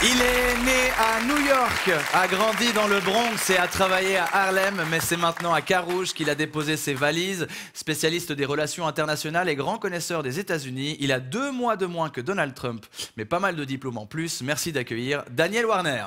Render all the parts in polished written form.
Il est né à New York, a grandi dans le Bronx et a travaillé à Harlem, mais c'est maintenant à Carouge qu'il a déposé ses valises. Spécialiste des relations internationales et grand connaisseur des États-Unis, il a 2 mois de moins que Donald Trump, mais pas mal de diplômes en plus. Merci d'accueillir Daniel Warner.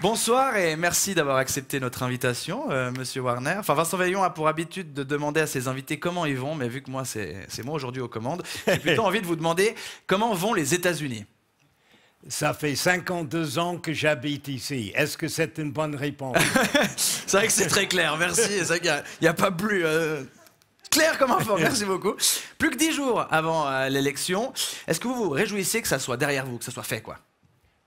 Bonsoir et merci d'avoir accepté notre invitation, Monsieur Warner. Enfin, Vincent Veillon a pour habitude de demander à ses invités comment ils vont, mais vu que moi, c'est moi aujourd'hui aux commandes, j'ai plutôt envie de vous demander comment vont les États-Unis. Ça fait 52 ans que j'habite ici. Est-ce que c'est une bonne réponse? C'est vrai que c'est très clair, merci. C'est vrai qu'il n'y a pas plus clair comme info, merci beaucoup. Plus que 10 jours avant l'élection, est-ce que vous vous réjouissez que ça soit derrière vous, que ça soit fait, quoi?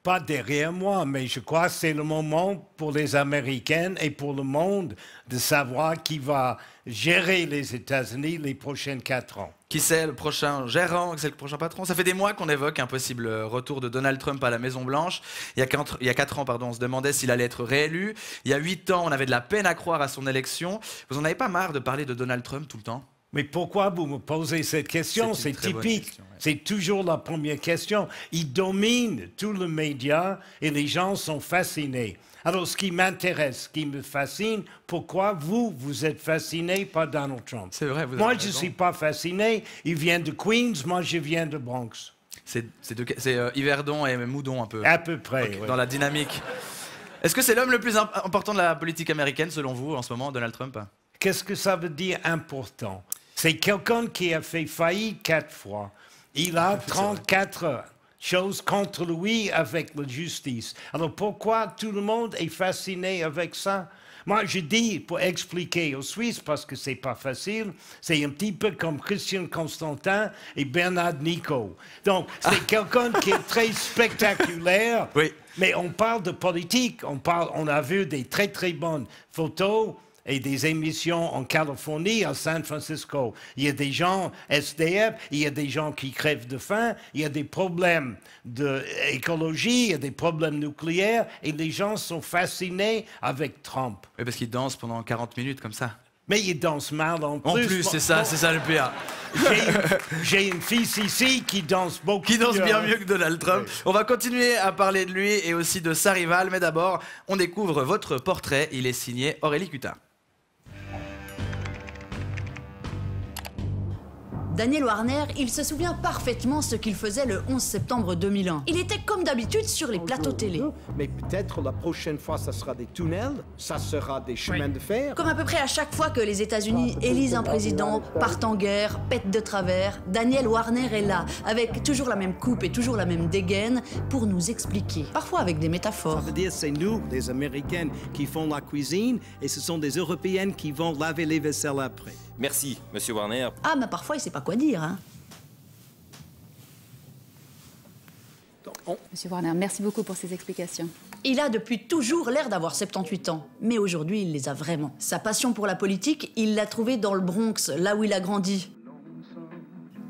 Pas derrière moi, mais je crois que c'est le moment pour les Américains et pour le monde de savoir qui va gérer les États-Unis les prochains 4 ans. Qui c'est le prochain gérant, qui c'est le prochain patron? Ça fait des mois qu'on évoque un possible retour de Donald Trump à la Maison-Blanche. Il y a 4 ans, pardon, on se demandait s'il allait être réélu. Il y a 8 ans, on avait de la peine à croire à son élection. Vous en avez pas marre de parler de Donald Trump tout le temps? Mais pourquoi vous me posez cette question? C'est typique. Question, ouais. C'est toujours la première question. Il domine tout le média et les gens sont fascinés. Alors, ce qui m'intéresse, ce qui me fascine, pourquoi vous êtes fasciné par Donald Trump? C'est vrai, vous avez Moi, raison. je ne suis pas fasciné. Il vient de Queens, moi, je viens de Bronx. C'est Yverdon et Moudon un peu. À peu près, Okay, oui. dans la dynamique. Est-ce que c'est l'homme le plus important de la politique américaine, selon vous, en ce moment, Donald Trump? Qu'est-ce que ça veut dire important? C'est quelqu'un qui a fait faillite 4 fois. Il a 34 choses contre lui avec la justice. Alors pourquoi tout le monde est fasciné avec ça? Moi, je dis, pour expliquer aux Suisses, parce que c'est pas facile, c'est un petit peu comme Christian Constantin et Bernard Nico. Donc, c'est quelqu'un qui est très spectaculaire. Oui. Mais on parle de politique. On a vu des très, très bonnes photos et des émissions en Californie, à San Francisco. Il y a des gens SDF, il y a des gens qui crèvent de faim, il y a des problèmes d'écologie, il y a des problèmes nucléaires, et les gens sont fascinés avec Trump. Oui, parce qu'il danse pendant 40 minutes comme ça. Mais il danse mal en plus. En plus, c'est ça le pire. J'ai une fille ici qui danse beaucoup. Qui danse bien mieux que Donald Trump. Oui. On va continuer à parler de lui et aussi de sa rivale, mais d'abord, on découvre votre portrait. Il est signé Aurélie Cutin. Daniel Warner, il se souvient parfaitement ce qu'il faisait le 11 septembre 2001. Il était comme d'habitude sur les plateaux télé. Mais peut-être la prochaine fois, ça sera des tunnels, ça sera des chemins de fer. Comme à peu près à chaque fois que les États-Unis élisent un président, partent en guerre, pètent de travers, Daniel Warner est là, avec toujours la même coupe et toujours la même dégaine, pour nous expliquer, parfois avec des métaphores. Ça veut dire c'est nous, les Américains, qui font la cuisine, et ce sont des Européennes qui vont laver les vaisselles après. Merci, Monsieur Warner. Ah, mais parfois, il sait pas quoi dire, hein. Monsieur Warner, merci beaucoup pour ces explications. Il a depuis toujours l'air d'avoir 78 ans, mais aujourd'hui, il les a vraiment. Sa passion pour la politique, il l'a trouvée dans le Bronx, là où il a grandi.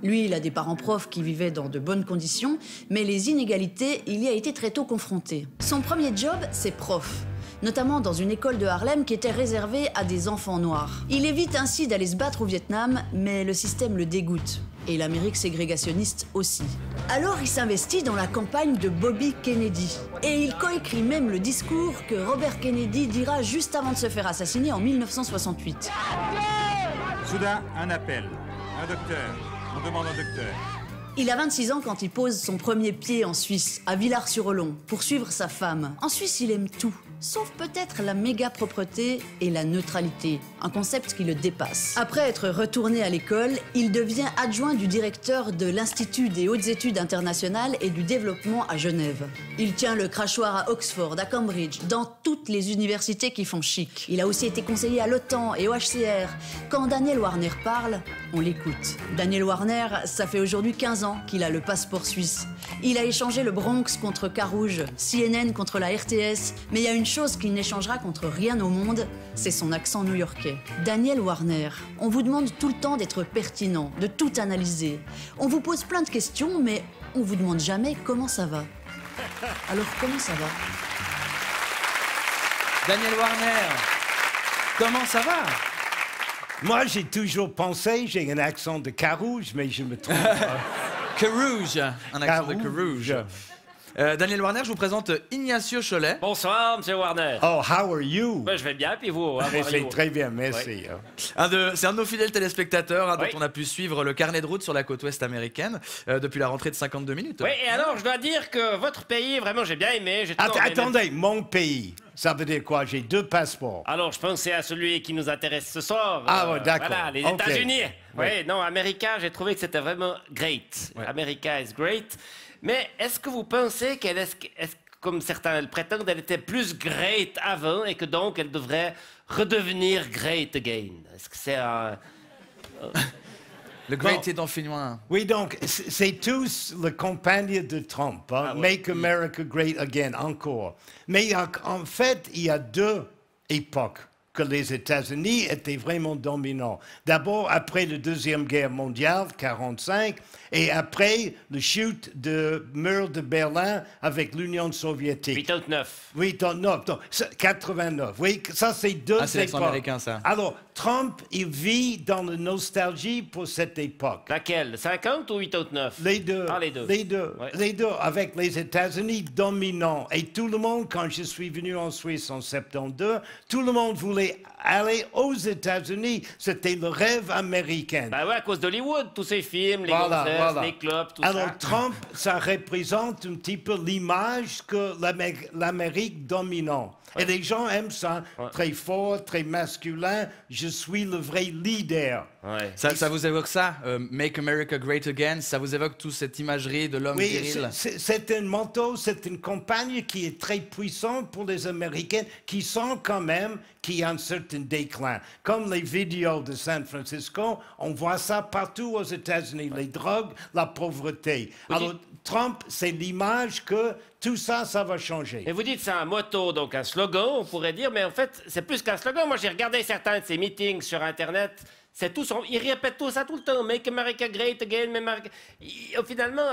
Lui, il a des parents profs qui vivaient dans de bonnes conditions, mais les inégalités, il y a été très tôt confronté. Son premier job, c'est prof, notamment dans une école de Harlem qui était réservée à des enfants noirs. Il évite ainsi d'aller se battre au Vietnam, mais le système le dégoûte. Et l'Amérique ségrégationniste aussi. Alors il s'investit dans la campagne de Bobby Kennedy. Et il coécrit même le discours que Robert Kennedy dira juste avant de se faire assassiner en 1968. Soudain, un appel. Un docteur. On demande un docteur. Il a 26 ans quand il pose son premier pied en Suisse, à Villars-sur-Olon, pour suivre sa femme. En Suisse, il aime tout, sauf peut-être la méga propreté et la neutralité, un concept qui le dépasse. Après être retourné à l'école, il devient adjoint du directeur de l'Institut des hautes études internationales et du développement à Genève. Il tient le crachoir à Oxford, à Cambridge, dans toutes les universités qui font chic. Il a aussi été conseiller à l'OTAN et au HCR. Quand Daniel Warner parle, on l'écoute. Daniel Warner, ça fait aujourd'hui 15 ans qu'il a le passeport suisse. Il a échangé le Bronx contre Carouge, CNN contre la RTS, mais il y a une chose qu'il n'échangera contre rien au monde, c'est son accent new-yorkais. Daniel Warner, on vous demande tout le temps d'être pertinent, de tout analyser. On vous pose plein de questions, mais on vous demande jamais comment ça va. Alors comment ça va ? Daniel Warner, comment ça va? Moi, j'ai toujours pensé, j'ai un accent de Carouge, mais je me trompe. Carouge, un accent de Carouge. Daniel Warner, je vous présente Ignacio Cholet. Bonsoir, Monsieur Warner. Oh, how are you? Ben, je vais bien, puis vous? C'est très bien, merci. C'est un de nos fidèles téléspectateurs Oui. dont on a pu suivre le carnet de route sur la côte ouest américaine depuis la rentrée de 52 minutes. Oui, et alors, je dois dire que votre pays, vraiment, j'ai bien aimé. J'ai toujours aimé. Attendez, mon pays, ça veut dire quoi? J'ai 2 passeports. Alors, je pensais à celui qui nous intéresse ce soir. Ah, ouais, d'accord. Voilà, les Ok. États-Unis. Oui, Ouais. non, America, j'ai trouvé que c'était vraiment great. Ouais. America is great. Mais est-ce que vous pensez qu'elle est, comme certains le prétendent, elle était plus great avant et que donc elle devrait redevenir great again? Est-ce que c'est un... Le Great est en finnois. Oui, donc, c'est tous le campagne de Trump. Hein? Ah, ouais. Make America Great Again, encore. Mais en fait, il y a 2 époques que les États-Unis étaient vraiment dominants. D'abord, après la Deuxième Guerre mondiale, 1945, et après le chute du mur de Berlin avec l'Union soviétique. 89. Oui, non, 89. Oui, ça, c'est 2 Ah, c'est l'accent époques. américain, ça. Alors, Trump, il vit dans la nostalgie pour cette époque. Laquelle? 50 ou 89? Les deux. Ah, les deux. Les deux. Ouais. Les deux, avec les États-Unis dominants. Et tout le monde, quand je suis venu en Suisse en 72, tout le monde voulait aller aux États-Unis. C'était le rêve américain. Ben ouais, à cause d'Hollywood, tous ces films, les Voilà, gonzesses, voilà. les clubs, tout Alors, ça. Trump, ça représente un petit peu l'image que l'Amérique dominante. Et les gens aiment ça, très fort, très masculin. Je suis le vrai leader. Ouais. Ça vous évoque ça, Make America Great Again? Ça vous évoque toute cette imagerie de l'homme Oui, viril? c'est un motto, c'est une campagne qui est très puissante pour les Américains qui sentent quand même qu'il y a un certain déclin. Comme les vidéos de San Francisco, on voit ça partout aux États-Unis, les drogues, la pauvreté. Alors, Trump, c'est l'image que tout ça, ça va changer. Et vous dites c'est un motto, donc un slogan, on pourrait dire, mais en fait, c'est plus qu'un slogan. Moi, j'ai regardé certains de ces meetings sur Internet. C'est tout ils répètent tout ça tout le temps. Make America Great Again. Finalement,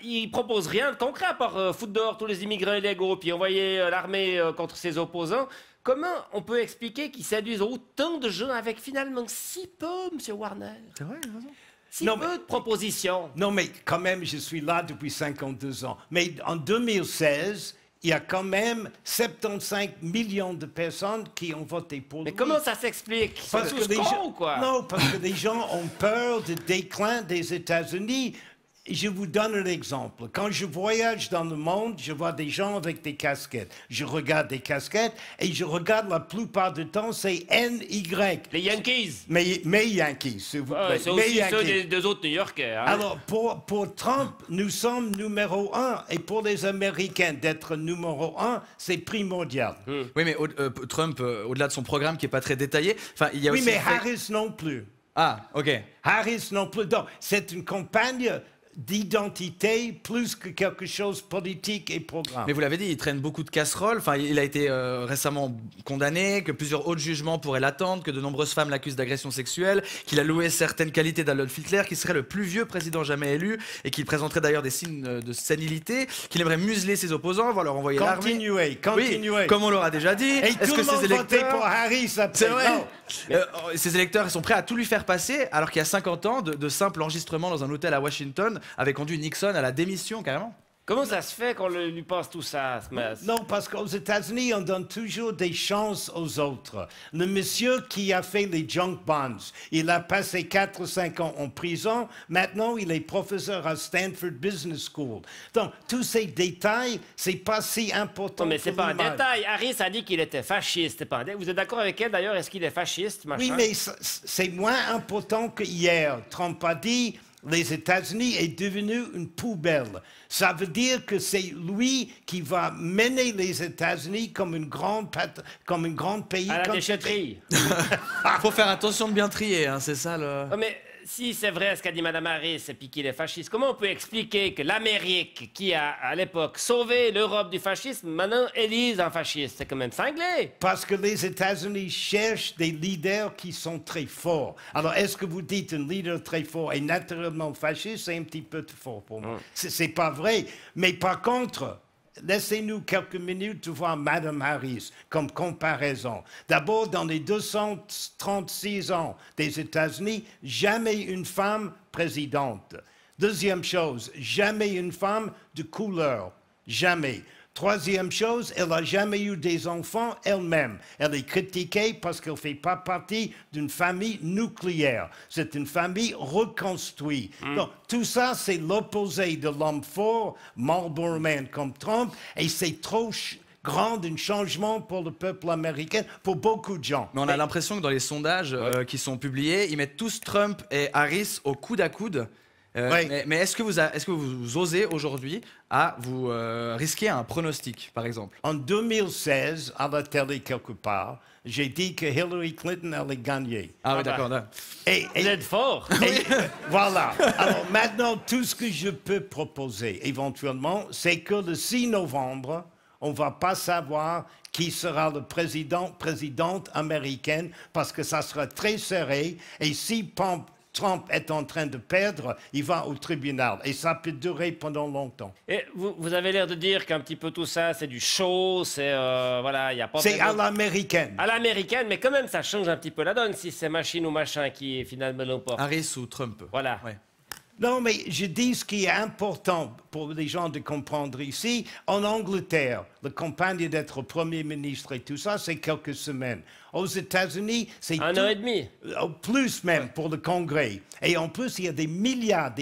ils proposent rien de concret à part foutre dehors tous les immigrants illégaux, puis envoyer l'armée contre ses opposants. Comment on peut expliquer qu'ils séduisent autant de gens avec finalement si peu, M. Warner? C'est vrai, il a raison. Si Non, peu de propositions. Non, mais quand même, je suis là depuis 52 ans. Mais en 2016, il y a quand même 75 millions de personnes qui ont voté pour Mais lui. comment ça s'explique? Ils sont Parce que tous les cons gens- ou quoi? Non, parce que les gens ont peur du déclin des États-Unis. Je vous donne un exemple. Quand je voyage dans le monde, je vois des gens avec des casquettes. Je regarde des casquettes et je regarde la plupart du temps, c'est NY. Les Yankees. Mais Yankees, s'il vous plaît. C'est Mais aussi ceux Yankees. des deux autres New-Yorkais. Hein? Alors, pour Trump, nous sommes numéro 1. Et pour les Américains, d'être numéro 1, c'est primordial. Oui, mais Trump, au-delà de son programme qui n'est pas très détaillé, il y a Oui, aussi... mais le fait- Harris non plus. Ah, ok. Harris non plus. Donc, c'est une campagne d'identité plus que quelque chose de politique et programme. Mais vous l'avez dit, il traîne beaucoup de casseroles. Il a été récemment condamné, que plusieurs autres jugements pourraient l'attendre, que de nombreuses femmes l'accusent d'agression sexuelle, qu'il a loué certaines qualités d'Adolf Hitler, qu'il serait le plus vieux président jamais élu et qu'il présenterait d'ailleurs des signes de sénilité, qu'il aimerait museler ses opposants, voire leur envoyer l'armée. Continuez. Oui, comme on l'aura déjà dit. Et Est-ce tout que le monde ses votait électeurs... pour Harris après. C'est vrai. Non. Ses électeurs, ils sont prêts à tout lui faire passer, alors qu'il y a 50 ans, de simples enregistrements dans un hôtel à Washington avaient conduit Nixon à la démission, carrément. Comment ça se fait qu'on lui passe tout ça, ce mess? Non, parce qu'aux États-Unis, on donne toujours des chances aux autres. Le monsieur qui a fait les junk bonds, il a passé 4 ou 5 ans en prison. Maintenant, il est professeur à Stanford Business School. Donc, tous ces détails, c'est pas si important. Non, mais c'est pour pas un l'image. détail. Harris a dit qu'il était fasciste. Vous êtes d'accord avec elle, d'ailleurs? Est-ce qu'il est fasciste, machin? Oui, mais c'est moins important que hier. Trump a dit les États-Unis est devenu une poubelle. Ça veut dire que c'est lui qui va mener les États-Unis comme une grande pays. À la comme déchetterie. Faut faire attention de bien trier, hein, c'est ça le... Oh, mais si c'est vrai ce qu'a dit Mme Harris et puis qu'il est fasciste, comment on peut expliquer que l'Amérique, qui a à l'époque sauvé l'Europe du fascisme, maintenant élise un fasciste? C'est quand même cinglé. Parce que les États-Unis cherchent des leaders qui sont très forts. Alors, est-ce que vous dites un leader très fort est naturellement fasciste? C'est un petit peu trop fort pour moi. C'est pas vrai. Mais par contre, laissez-nous quelques minutes de voir Madame Harris comme comparaison. D'abord, dans les 236 ans des États-Unis, jamais une femme présidente. Deuxième chose, jamais une femme de couleur. Jamais. Troisième chose, elle n'a jamais eu des enfants elle-même. Elle est critiquée parce qu'elle ne fait pas partie d'une famille nucléaire. C'est une famille reconstruite. Donc, tout ça, c'est l'opposé de l'homme fort, Marlboro Man comme Trump, et c'est trop grand un changement pour le peuple américain, pour beaucoup de gens. Mais on a l'impression que dans les sondages qui sont publiés, ils mettent tous Trump et Harris au coude à coude. Oui. Mais est-ce que vous osez aujourd'hui à vous risquer un pronostic, par exemple? En 2016, à la télé quelque part, j'ai dit que Hillary Clinton allait gagner. Ah oui, d'accord. Et Vous êtes fort. voilà. Alors maintenant, tout ce que je peux proposer éventuellement, c'est que le 6 novembre, on ne va pas savoir qui sera le présidente américaine parce que ça sera très serré. Et si Trump est en train de perdre, il va au tribunal. Et ça peut durer pendant longtemps. Et vous avez l'air de dire qu'un petit peu tout ça, c'est du show, c'est... voilà, il n'y a pas... C'est à vraiment- l'américaine. À l'américaine, mais quand même, ça change un petit peu la donne si c'est machine ou machin qui finalement l'emporte. Harris ou Trump? Voilà. Ouais. Non, mais je dis ce qui est important pour les gens de comprendre ici. En Angleterre, la campagne d'être Premier ministre et tout ça, c'est quelques semaines. Aux États-Unis, c'est Un an et demi. Plus même pour le Congrès. Et en plus, il y a des milliards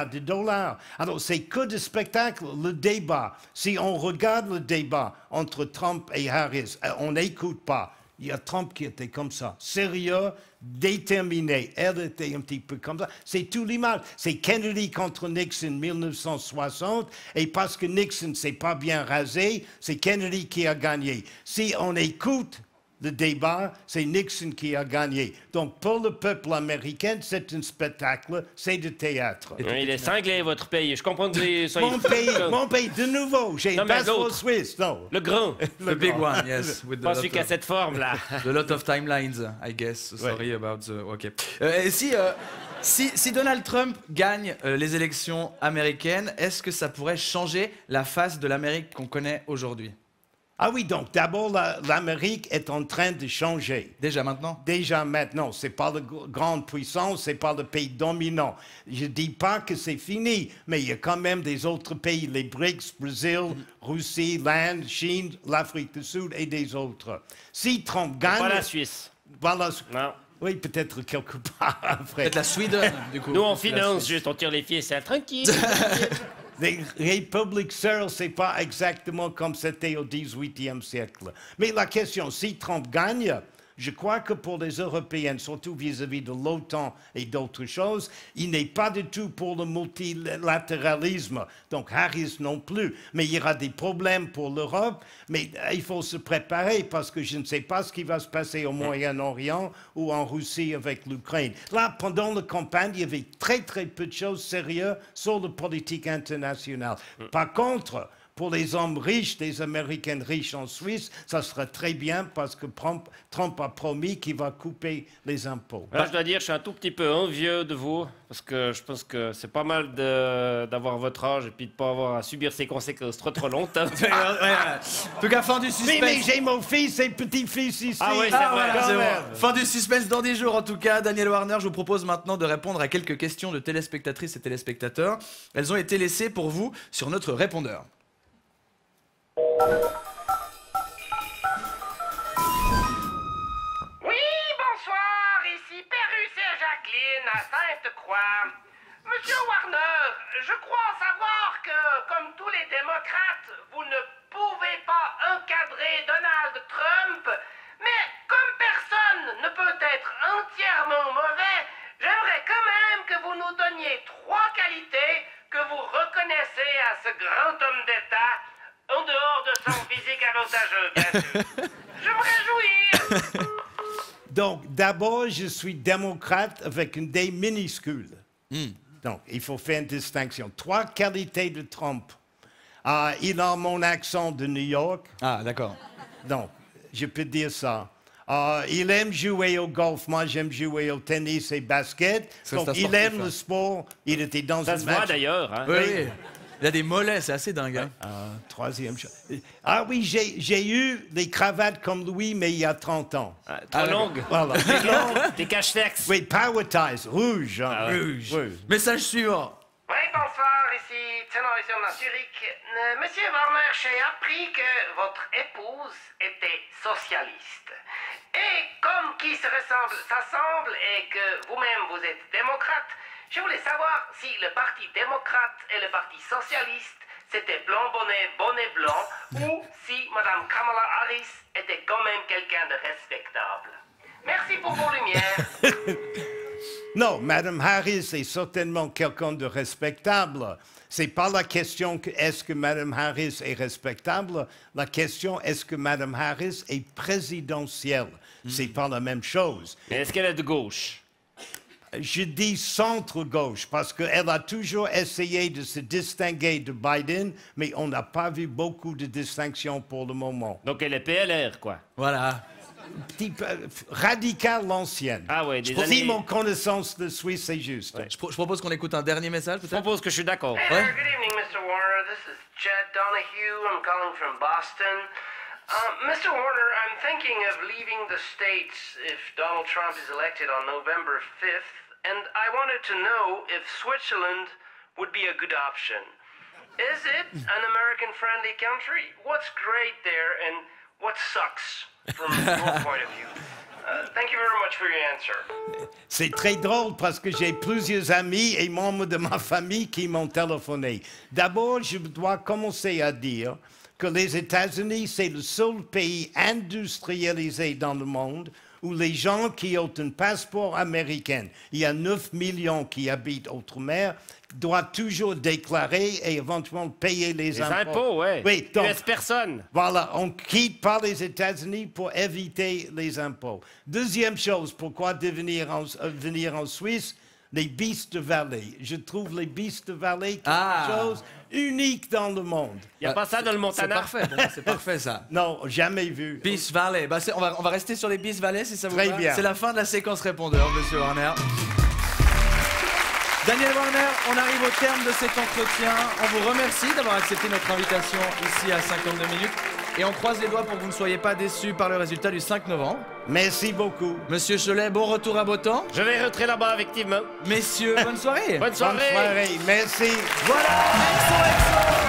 de dollars. Alors, c'est que de spectacle, le débat. Si on regarde le débat entre Trump et Harris, on n'écoute pas. Il y a Trump qui était comme ça, sérieux, déterminé. Elle était un petit peu comme ça. C'est tout l'image. C'est Kennedy contre Nixon 1960. Et parce que Nixon s'est pas bien rasé, c'est Kennedy qui a gagné. Si on écoute le débat, c'est Nixon qui a gagné. Donc, pour le peuple américain, c'est un spectacle, c'est du théâtre. Oui, il est cinglé, votre pays. Je comprends que vous soyez... Mon pays, de nouveau, j'ai Non, un mais passeport l'autre. suisse, non. Le grand. The big one, yes. With Pas celui qui a cette forme-là. The lot of timelines, I guess. Sorry about the... OK. Et si Donald Trump gagne les élections américaines, est-ce que ça pourrait changer la face de l'Amérique qu'on connaît aujourd'hui? Ah oui, donc d'abord, l'Amérique est en train de changer. Déjà maintenant? Déjà maintenant, ce n'est pas la grande puissance, ce n'est pas le pays dominant. Je ne dis pas que c'est fini, mais il y a quand même des autres pays, les BRICS, Brésil, Russie, l'Inde, Chine, l'Afrique du Sud et des autres. Si Trump gagne... Pas la Suisse. Voilà, Non. oui, peut-être quelque part après. Peut-être la Sweden, du coup. Nous, on La finance Suisse. juste, on tire les ficelles. Tranquille. Les républiques seules, ce n'est pas exactement comme c'était au XVIIIe siècle. Mais la question, si Trump gagne, je crois que pour les Européens, surtout vis-à-vis de l'OTAN et d'autres choses, il n'est pas du tout pour le multilatéralisme. Donc Harris non plus. Mais il y aura des problèmes pour l'Europe. Mais il faut se préparer parce que je ne sais pas ce qui va se passer au Moyen-Orient ou en Russie avec l'Ukraine. Là, pendant la campagne, il y avait très peu de choses sérieuses sur la politique internationale. Par contre, pour les hommes riches, les Américains riches en Suisse, ça sera très bien parce que Trump a promis qu'il va couper les impôts. Là, je dois dire, je suis un tout petit peu envieux de vous, parce que je pense que c'est pas mal d'avoir votre âge et puis de pas avoir à subir ses conséquences trop longtemps. En tout cas, fin du suspense. Mais j'ai mon fils et petit-fils ici. Ah oui, c'est vrai, Voilà, quand c'est même. bon. Fin du suspense dans 10 jours en tout cas. Daniel Warner, je vous propose maintenant de répondre à quelques questions de téléspectatrices et téléspectateurs. Elles ont été laissées pour vous sur notre répondeur. Oui, bonsoir, ici Pérus et Jacqueline à Sainte-Croix. Monsieur Warner, je crois savoir que, comme tous les démocrates, vous ne pouvez pas encadrer Donald Trump, mais comme personne ne peut être entièrement mauvais, j'aimerais quand même que vous nous donniez 3 qualités que vous reconnaissez à ce grand homme d'État, en dehors de son physique avantageux, bien sûr. Je me réjouis. Donc, d'abord, je suis démocrate avec un D minuscule. Donc, il faut faire une distinction. 3 qualités de Trump. Il a mon accent de New York. Ah, d'accord. Donc, je peux dire ça. Il aime jouer au golf. Moi, j'aime jouer au tennis et basket. C'est Donc, un il sportif, aime hein. le sport. Il était dans Ça un se voit match. d'ailleurs. Hein. Oui. Il a des mollets, c'est assez dingue. Hein. Troisième chose. Ah oui, j'ai eu des cravates comme Louis, mais il y a 30 ans. Trop longue. Voilà. Des cache-texes. Oui, power ties, rouge. Hein, rouge. Message suivant. Oui, bonsoir, ici Ténorisation Zurich. Monsieur Warner, j'ai appris que votre épouse était socialiste. Et comme qui se ressemble s'assemble et que vous-même vous êtes démocrate, je voulais savoir si le parti démocrate et le parti socialiste c'était blanc bonnet, bonnet blanc, ou si Madame Kamala Harris était quand même quelqu'un de respectable. Merci pour vos lumières. Non, Madame Harris est certainement quelqu'un de respectable. C'est pas la question que est-ce que Madame Harris est respectable. La question est-ce que Madame Harris est présidentielle. C'est pas la même chose. Mais est-ce qu'elle est de gauche? Je dis centre-gauche parce qu'elle a toujours essayé de se distinguer de Biden, mais on n'a pas vu beaucoup de distinctions pour le moment. Donc elle est PLR, quoi. Voilà. Type radical l'ancienne. Ah ouais, des Si années... mon connaissance de Suisse est juste. Je propose qu'on écoute un dernier message, Je peut-être. propose que je suis d'accord. Hey there, good evening, Mr. Warner. This is Jed Donahue. I'm calling from Boston. Mr. Warner, I'm thinking of leaving the States if Donald Trump is elected on November 5th, and I wanted to know if Switzerland would be a good option. Is it an American-friendly country? What's great there, and what sucks from your point of view? Thank you very much for your answer. C'est très drôle parce que j'ai plusieurs amis et membres de ma famille qui m'ont téléphoné. D'abord, je dois commencer à dire que les États-Unis, c'est le seul pays industrialisé dans le monde où les gens qui ont un passeport américain, il y a 9 millions qui habitent outre-mer, doivent toujours déclarer et éventuellement payer les impôts. Les impôts, ouais. Oui, donc, laisse personne. voilà, on quitte pas les États-Unis pour éviter les impôts. Deuxième chose, pourquoi venir en Suisse? Les bis de vallée. Je trouve les bis de vallée quelque chose unique dans le monde. Il n'y a pas ça dans le C'est Montana. parfait, pour moi, c'est parfait ça. Non, jamais vu. Bis Valley. Bah, on va rester sur les Bis Valley si ça vous Très va. bien. C'est la fin de la séquence répondeur, monsieur Warner. Daniel Warner, on arrive au terme de cet entretien. On vous remercie d'avoir accepté notre invitation ici à 52 minutes. Et on croise les doigts pour que vous ne soyez pas déçus par le résultat du 5 novembre. Merci beaucoup. Monsieur Cholet, bon retour à beau temps. Je vais rentrer là-bas, effectivement. Messieurs, bonne soirée. Bonne soirée. Bonne soirée. Merci. Voilà, XOXO.